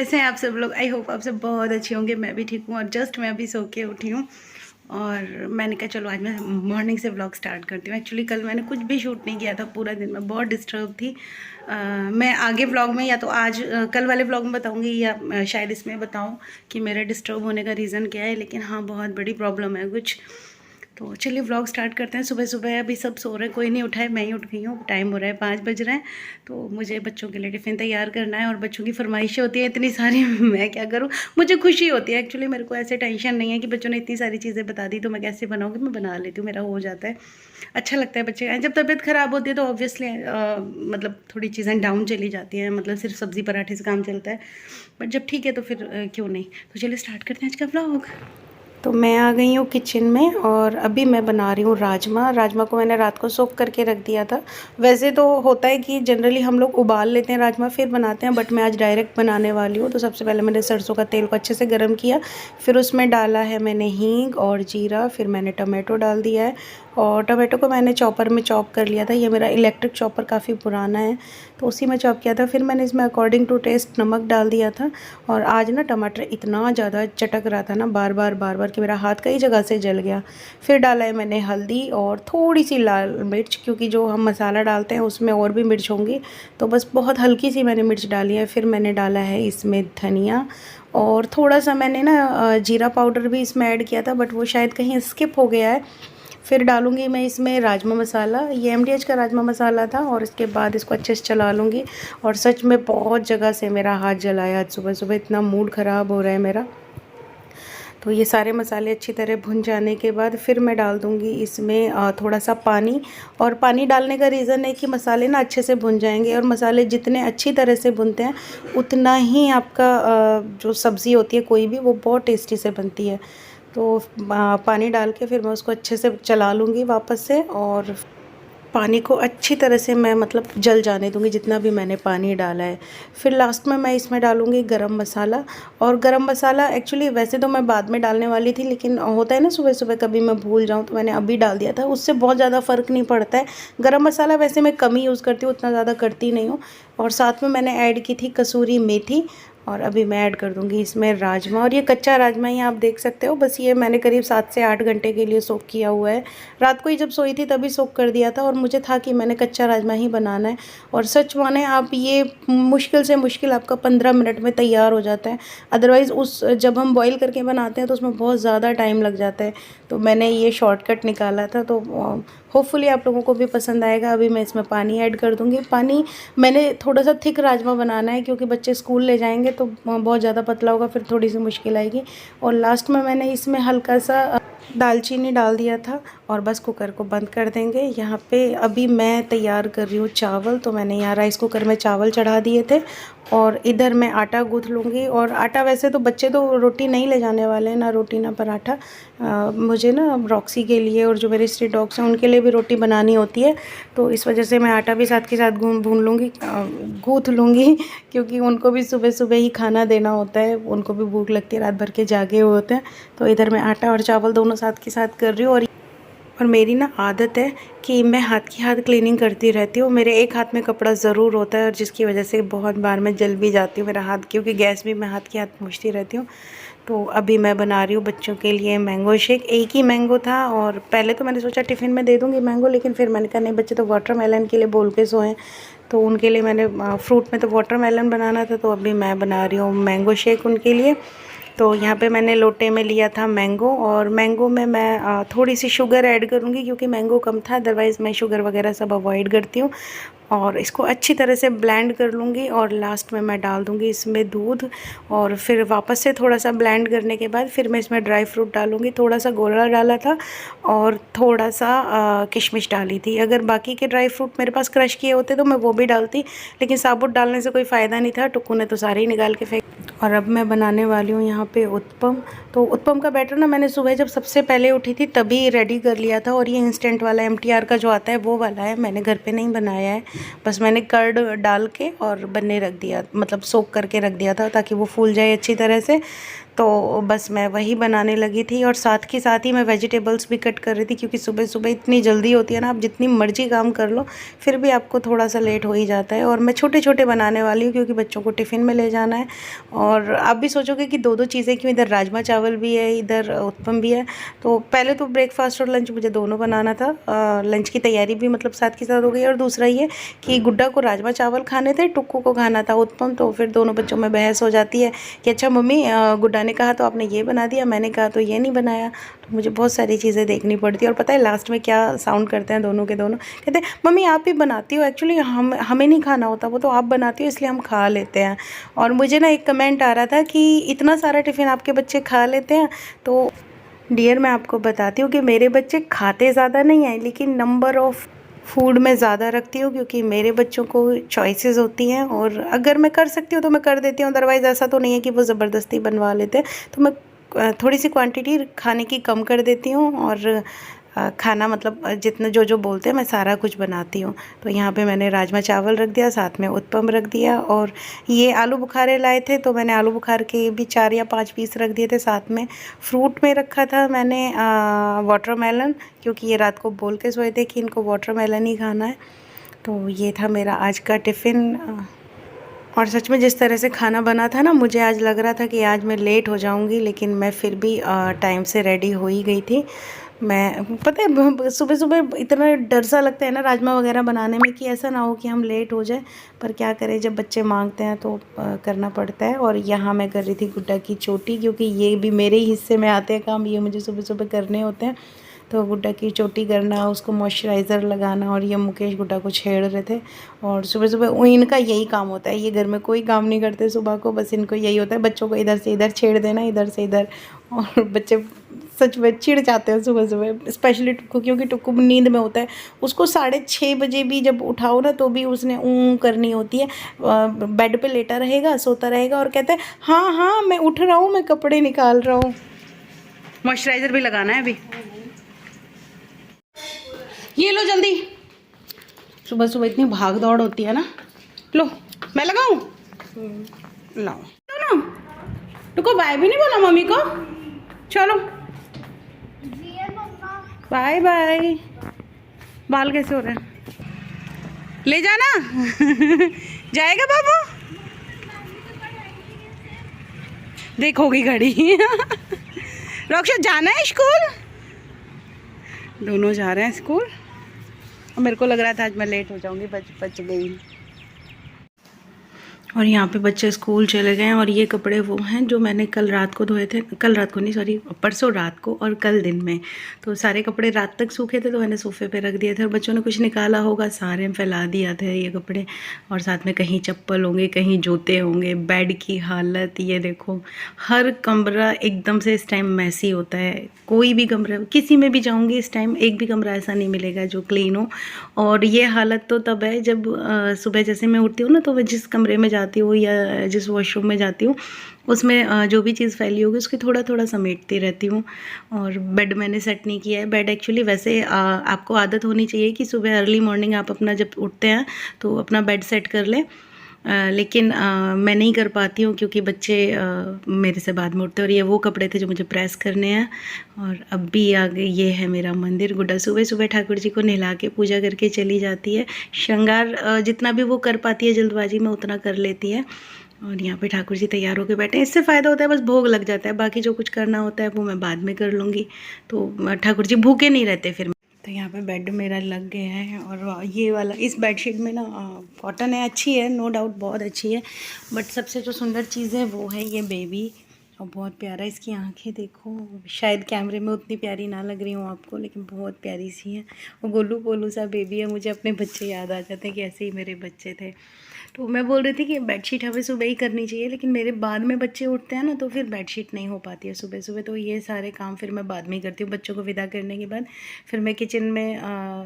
कैसे हैं आप सब लोग। आई होप आप सब बहुत अच्छे होंगे। मैं भी ठीक हूँ और जस्ट मैं अभी सो के उठी हूँ और मैंने कहा चलो आज मैं मॉर्निंग से व्लॉग स्टार्ट करती हूँ। एक्चुअली कल मैंने कुछ भी शूट नहीं किया था, पूरा दिन मैं बहुत डिस्टर्ब थी। मैं आगे व्लॉग में या तो आज कल वाले व्लॉग में बताऊँगी या शायद इसमें बताऊँ कि मेरे डिस्टर्ब होने का रीज़न क्या है। लेकिन हाँ, बहुत बड़ी प्रॉब्लम है कुछ। तो चलिए व्लॉग स्टार्ट करते हैं। सुबह सुबह अभी सब सो रहे हैं, कोई नहीं उठा है, मैं ही उठ गई हूँ। टाइम हो रहा है 5 बज रहे हैं। तो मुझे बच्चों के लिए टिफ़िन तैयार करना है और बच्चों की फरमाइशें होती हैं इतनी सारी मैं क्या करूँ। मुझे खुशी होती है एक्चुअली, मेरे को ऐसे टेंशन नहीं है कि बच्चों ने इतनी सारी चीज़ें बता दी तो मैं कैसे बनाऊँगी। मैं बना लेती हूँ, मेरा हो जाता है। अच्छा लगता है बच्चे। जब तबीयत ख़राब होती है तो ऑब्वियसली मतलब थोड़ी चीज़ें डाउन चली जाती हैं, मतलब सिर्फ सब्ज़ी पराठे से काम चलता है। बट जब ठीक है तो फिर क्यों नहीं। तो चलिए स्टार्ट करते हैं आज का व्लॉग। तो मैं आ गई हूँ किचन में और अभी मैं बना रही हूँ राजमा। राजमा को मैंने रात को सोक करके रख दिया था। वैसे तो होता है कि जनरली हम लोग उबाल लेते हैं राजमा फिर बनाते हैं, बट मैं आज डायरेक्ट बनाने वाली हूँ। तो सबसे पहले मैंने सरसों का तेल को अच्छे से गर्म किया, फिर उसमें डाला है मैंने हींग और जीरा, फिर मैंने टमाटो डाल दिया है और टमाटो को मैंने चॉपर में चॉप कर लिया था। ये मेरा इलेक्ट्रिक चॉपर काफ़ी पुराना है तो उसी में चॉप किया था। फिर मैंने इसमें अकॉर्डिंग टू टेस्ट नमक डाल दिया था। और आज ना टमाटर इतना ज़्यादा चटक रहा था ना बार बार कि मेरा हाथ कई जगह से जल गया। फिर डाला है मैंने हल्दी और थोड़ी सी लाल मिर्च, क्योंकि जो हम मसाला डालते हैं उसमें और भी मिर्च होंगी, तो बस बहुत हल्की सी मैंने मिर्च डाली है। फिर मैंने डाला है इसमें धनिया और थोड़ा सा मैंने ना जीरा पाउडर भी इसमें ऐड किया था, बट वो शायद कहीं स्किप हो गया है। फिर डालूँगी मैं इसमें राजमा मसाला, ये एमडीएच का राजमा मसाला था, और इसके बाद इसको अच्छे से चला लूँगी। और सच में बहुत जगह से मेरा हाथ जलाया आज सुबह सुबह, इतना मूड ख़राब हो रहा है मेरा। तो ये सारे मसाले अच्छी तरह भुन जाने के बाद फिर मैं डाल दूँगी इसमें थोड़ा सा पानी। और पानी डालने का रीज़न है कि मसाले ना अच्छे से भुन जाएंगे, और मसाले जितने अच्छी तरह से भुनते हैं उतना ही आपका जो सब्ज़ी होती है कोई भी, वो बहुत टेस्टी से बनती है। तो पानी डाल के फिर मैं उसको अच्छे से चला लूँगी वापस से, और पानी को अच्छी तरह से मैं मतलब जल जाने दूँगी जितना भी मैंने पानी डाला है। फिर लास्ट में मैं इसमें डालूँगी गरम मसाला। और गरम मसाला एक्चुअली वैसे तो मैं बाद में डालने वाली थी, लेकिन होता है ना सुबह सुबह कभी मैं भूल जाऊँ, तो मैंने अभी डाल दिया था। उससे बहुत ज़्यादा फ़र्क नहीं पड़ता है। गरम मसाला वैसे मैं कम ही यूज़ करती हूँ, उतना ज़्यादा करती नहीं हूँ। और साथ में मैंने ऐड की थी कसूरी मेथी। और अभी मैं ऐड कर दूँगी इसमें राजमा, और ये कच्चा राजमा ही आप देख सकते हो। बस ये मैंने करीब 7 से 8 घंटे के लिए सोक किया हुआ है। रात को ही जब सोई थी तभी सोक कर दिया था, और मुझे था कि मैंने कच्चा राजमा ही बनाना है। और सच माने आप, ये मुश्किल से मुश्किल आपका 15 मिनट में तैयार हो जाता है। अदरवाइज़ जब हम बॉईल करके बनाते हैं तो उसमें बहुत ज़्यादा टाइम लग जाता है। तो मैंने ये शॉर्टकट निकाला था, तो होपफुली आप लोगों को भी पसंद आएगा। अभी मैं इसमें पानी ऐड कर दूँगी। पानी मैंने थोड़ा सा थिक राजमा बनाना है, क्योंकि बच्चे स्कूल ले जाएंगे तो बहुत ज़्यादा पतला होगा, फिर थोड़ी सी मुश्किल आएगी। और लास्ट में मैंने इसमें हल्का सा दालचीनी डाल दिया था, और बस कुकर को बंद कर देंगे। यहाँ पे अभी मैं तैयार कर रही हूँ चावल। तो मैंने यहाँ राइस कुकर में चावल चढ़ा दिए थे, और इधर मैं आटा गूँथ लूँगी। और आटा वैसे तो बच्चे तो रोटी नहीं ले जाने वाले हैं, ना रोटी ना पराठा। मुझे ना रॉक्सी के लिए और जो मेरे स्ट्रीट डॉग्स हैं उनके लिए भी रोटी बनानी होती है, तो इस वजह से मैं आटा भी साथ के साथ भून लूँगी, गूँथ लूँगी, क्योंकि उनको भी सुबह सुबह ही खाना देना होता है। उनको भी भूख लगती है, रात भर के जागे हुए होते हैं। तो इधर मैं आटा और चावल दोनों साथ के साथ कर रही हूँ। और मेरी ना आदत है कि मैं हाथ की हाथ क्लीनिंग करती रहती हूँ। मेरे एक हाथ में कपड़ा ज़रूर होता है, और जिसकी वजह से बहुत बार मैं जल भी जाती हूँ मेरा हाथ, क्योंकि गैस भी मैं हाथ की हाथ पोंछती रहती हूँ। तो अभी मैं बना रही हूँ बच्चों के लिए मैंगो शेक। एक ही मैंगो था, और पहले तो मैंने सोचा टिफ़िन में दे दूँगी मैंगो, लेकिन फिर मैंने कहा नहीं, बच्चे तो वाटरमेलन के लिए बोल के सोए हैं, तो उनके लिए मैंने फ्रूट में तो वाटरमेलन बनाना था, तो अभी मैं बना रही हूँ मैंगो शेक उनके लिए। तो यहाँ पे मैंने लोटे में लिया था मैंगो, और मैंगो में मैं थोड़ी सी शुगर ऐड करूँगी, क्योंकि मैंगो कम था। अदरवाइज़ मैं शुगर वगैरह सब अवॉइड करती हूँ। और इसको अच्छी तरह से ब्लेंड कर लूँगी, और लास्ट में मैं डाल दूँगी इसमें दूध। और फिर वापस से थोड़ा सा ब्लेंड करने के बाद फिर मैं इसमें ड्राई फ्रूट डालूँगी। थोड़ा सा गोला डाला था और थोड़ा सा किशमिश डाली थी। अगर बाकी के ड्राई फ्रूट मेरे पास क्रश किए होते तो मैं वो भी डालती, लेकिन साबुत डालने से कोई फ़ायदा नहीं था, टुक्कू ने तो सारे ही निकाल के फेंक। और अब मैं बनाने वाली हूँ यहाँ पे उत्पम। तो उत्पम का बैटर ना मैंने सुबह जब सबसे पहले उठी थी तभी रेडी कर लिया था, और ये इंस्टेंट वाला एमटीआर का जो आता है वो वाला है, मैंने घर पे नहीं बनाया है। बस मैंने कर्ड डाल के और बनने रख दिया, मतलब सोक करके रख दिया था ताकि वो फूल जाए अच्छी तरह से। तो बस मैं वही बनाने लगी थी और साथ के साथ ही मैं वेजिटेबल्स भी कट कर रही थी, क्योंकि सुबह सुबह इतनी जल्दी होती है ना, आप जितनी मर्जी काम कर लो फिर भी आपको थोड़ा सा लेट हो ही जाता है। और मैं छोटे छोटे बनाने वाली हूँ क्योंकि बच्चों को टिफ़िन में ले जाना है। और आप भी सोचोगे कि दो दो चीज़ें क्यों, इधर राजमा चावल भी है, इधर उत्पम भी है। तो पहले तो ब्रेकफास्ट और लंच मुझे दोनों बनाना था। लंच की तैयारी भी मतलब साथ के साथ हो गई। और दूसरा ये कि गुड्डा को राजमा चावल खाने थे, टुक्कू को खाना था उत्पम। तो फिर दोनों बच्चों में बहस हो जाती है कि अच्छा मम्मी, गुड्डा ने कहा तो आपने ये बना दिया, मैंने कहा तो ये नहीं बनाया। तो मुझे बहुत सारी चीज़ें देखनी पड़ती है। और पता है लास्ट में क्या साउंड करते हैं दोनों के दोनों, कहते हैं मम्मी आप भी बनाती हो, एक्चुअली हमें नहीं खाना होता, वो तो आप बनाती हो इसलिए हम खा लेते हैं। और मुझे ना एक कमेंट आ रहा था कि इतना सारा टिफ़िन आपके बच्चे खा लेते हैं। तो डियर, मैं आपको बताती हूँ कि मेरे बच्चे खाते ज़्यादा नहीं हैं, लेकिन नंबर ऑफ़ फूड में ज़्यादा रखती हूँ, क्योंकि मेरे बच्चों को चॉइसेस होती हैं और अगर मैं कर सकती हूँ तो मैं कर देती हूँ। अदरवाइज़ ऐसा तो नहीं है कि वो ज़बरदस्ती बनवा लेते हैं। तो मैं थोड़ी सी क्वांटिटी खाने की कम कर देती हूँ और खाना मतलब जितना जो जो बोलते हैं मैं सारा कुछ बनाती हूँ। तो यहाँ पे मैंने राजमा चावल रख दिया, साथ में उत्पम रख दिया। और ये आलू बुखारे लाए थे तो मैंने आलू बुखार के भी 4 या 5 पीस रख दिए थे। साथ में फ्रूट में रखा था मैंने वाटरमेलन, क्योंकि ये रात को बोल के सोए थे कि इनको वाटरमेलन ही खाना है। तो ये था मेरा आज का टिफ़िन। और सच में जिस तरह से खाना बना था ना, मुझे आज लग रहा था कि आज मैं लेट हो जाऊंगी, लेकिन मैं फिर भी टाइम से रेडी हो ही गई थी। मैं पता है सुबह सुबह इतना डर सा लगता है ना राजमा वगैरह बनाने में कि ऐसा ना हो कि हम लेट हो जाए, पर क्या करें, जब बच्चे मांगते हैं तो करना पड़ता है। और यहाँ मैं कर रही थी गुड्डा की चोटी, क्योंकि ये भी मेरे ही हिस्से में आते हैं काम, ये मुझे सुबह सुबह करने होते हैं। तो गुड्डा की चोटी करना, उसको मॉइस्चराइज़र लगाना। और ये मुकेश गुड्डा को छेड़ रहे थे। और सुबह सुबह इनका यही काम होता है, ये घर में कोई काम नहीं करते सुबह को, बस इनको यही होता है बच्चों को इधर से इधर छेड़ देना, इधर से इधर। और बच्चे सच में चिढ़ जाते हैं सुबह सुबह, स्पेशली टुक्कू, क्योंकि टुक्कू नींद में होता है। उसको 6:30 बजे भी जब उठाओ ना तो भी उसने करनी होती है। बेड पे लेटा रहेगा, सोता रहेगा और कहता है हाँ हाँ मैं उठ रहा हूँ, मैं कपड़े निकाल रहा हूँ। मॉइस्चराइज़र भी लगाना है अभी, ये लो जल्दी। सुबह सुबह इतनी भाग दौड़ होती है ना। लो मैं लगाऊं, लाओ ना। तुमको बाय भी नहीं बोला मम्मी को, चलो बाय बाय। बाल कैसे हो रहे हैं, ले जाना जाएगा बाबू, देखोगी घड़ी रक्षा जाना है स्कूल, दोनों जा रहे हैं स्कूल। और मेरे को लग रहा था आज मैं लेट हो जाऊंगी, बच गई। और यहाँ पे बच्चे स्कूल चले गए हैं। और ये कपड़े वो हैं जो मैंने कल रात को धोए थे, कल रात को नहीं सॉरी, परसों रात को और कल दिन में। तो सारे कपड़े रात तक सूखे थे तो मैंने सोफ़े पे रख दिए थे। और बच्चों ने कुछ निकाला होगा, सारे में फैला दिया था ये कपड़े। और साथ में कहीं चप्पल होंगे, कहीं जूते होंगे। बेड की हालत ये देखो, हर कमरा एकदम से इस टाइम मैसी होता है। कोई भी कमरा, किसी में भी जाऊँगी इस टाइम एक भी कमरा ऐसा नहीं मिलेगा जो क्लीन हो। और ये हालत तो तब है जब सुबह जैसे मैं उठती हूँ ना, तो मैं जिस कमरे में जाती हूँ या जिस वॉशरूम में जाती हूँ उसमें जो भी चीज़ फैली होगी उसकी थोड़ा थोड़ा समेटती रहती हूँ। और बेड मैंने सेट नहीं किया है। बेड एक्चुअली वैसे आपको आदत होनी चाहिए कि सुबह अर्ली मॉर्निंग आप अपना जब उठते हैं तो अपना बेड सेट कर लें। लेकिन मैं नहीं कर पाती हूँ क्योंकि बच्चे मेरे से बाद में उठते हैं। और ये वो कपड़े थे जो मुझे प्रेस करने हैं। और अब भी आगे ये है मेरा मंदिर। गुड्डा सुबह सुबह ठाकुर जी को नहला के पूजा करके चली जाती है। श्रृंगार जितना भी वो कर पाती है जल्दबाजी में उतना कर लेती है। और यहाँ पे ठाकुर जी तैयार होकर बैठे हैं। इससे फ़ायदा होता है बस भोग लग जाता है, बाकी जो कुछ करना होता है वो मैं बाद में कर लूँगी। तो ठाकुर जी भूखे नहीं रहते फिर। तो यहाँ पे बेड मेरा लग गया है। और ये वाला इस बेडशीट में ना कॉटन है, अच्छी है नो डाउट, बहुत अच्छी है। बट सबसे जो सुंदर चीज़ है वो है ये बेबी। और बहुत प्यारा इसकी आंखें देखो, शायद कैमरे में उतनी प्यारी ना लग रही हूँ आपको, लेकिन बहुत प्यारी सी है। और गोलू पोलू सा बेबी है। मुझे अपने बच्चे याद आ जाते हैं कि ऐसे ही मेरे बच्चे थे। तो मैं बोल रही थी कि बेडशीट हमें सुबह ही करनी चाहिए, लेकिन मेरे बाद में बच्चे उठते हैं ना तो फिर बेडशीट नहीं हो पाती है सुबह सुबह। तो ये सारे काम फिर मैं बाद में करती हूँ। बच्चों को विदा करने के बाद फिर मैं किचन में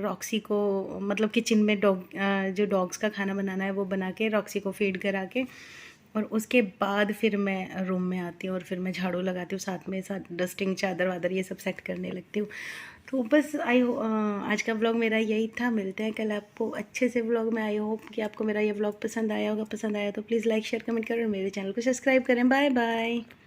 रॉक्सी को, मतलब किचन में जो डॉग्स का खाना बनाना है वो बना के रॉक्सी को फीड करा के, और उसके बाद फिर मैं रूम में आती हूँ और फिर मैं झाड़ू लगाती हूँ, साथ डस्टिंग, चादर वादर ये सब सेट करने लगती हूँ। तो बस आज का व्लॉग मेरा यही था। मिलते हैं कल आपको अच्छे से व्लॉग में। आई होप कि आपको मेरा ये व्लॉग पसंद आया होगा। पसंद आया तो प्लीज़ लाइक शेयर कमेंट करें और मेरे चैनल को सब्सक्राइब करें। Bye bye.